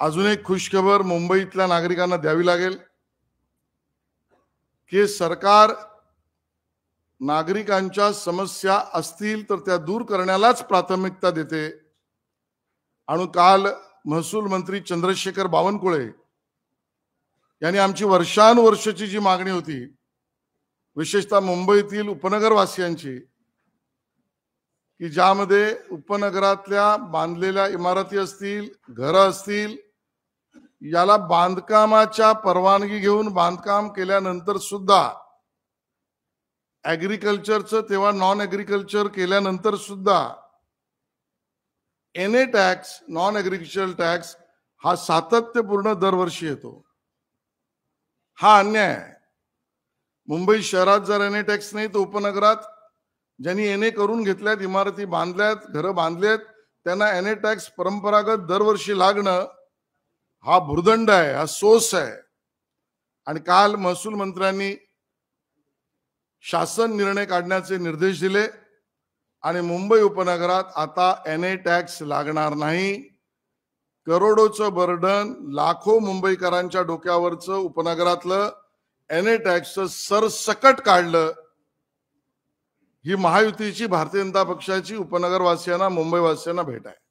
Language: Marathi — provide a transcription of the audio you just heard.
अजून एक खुशखबर मुंबईतल्या नागरिकांना द्यावी लागेल की सरकार नागरिकांच्या समस्या असतील तर त्या दूर करण्यालाच प्राथमिकता देते। आणि काल महसूल मंत्री चंद्रशेखर बावनकुळे यांनी आमची वर्षानुवर्षाची जी मागणी होती, विशेषतः मुंबईतील उपनगरवासियांची, की ज्यामध्ये उपनगरातल्या बांधलेल्या इमारती असतील, घरं असतील, याला बांधकामाच्या परवानगी घेऊन बांधकाम केल्यानंतर सुद्धा ॲग्रिकल्चरचं तेव्हा नॉन ॲग्रिकल्चर केल्यानंतर सुद्धा NA tax, non agricultural tax हा सातत्यपूर्ण दरवर्षी येतो। हा अन्याय आहे। मुंबई शहरात जर एनए टॅक्स नाही तर उपनगरात ज्यांनी एनए करून घेतल्यात, इमारती बांधल्यात, घरं बांधलेत, त्यांना एनए टॅक्स परंपरागत दरवर्षी लागणं हा भुर्दंड आहे, हा सोस आहे। आणि काल महसूल मंत्र्यांनी शासन निर्णय काढण्याचे निर्देश दिले आणि मुंबई उपनगरात आता एनए टॅक्स लागणार नाही। करोडोचं बर्डन, लाखो मुंबईकरांच्या डोक्यावरचं उपनगरातलं एनए टॅक्सचं सरसकट काढलं। ही महायुतीची भारतीय जनता पक्षाची उपनगरवासियांना, मुंबईवासियांना भेट आहे।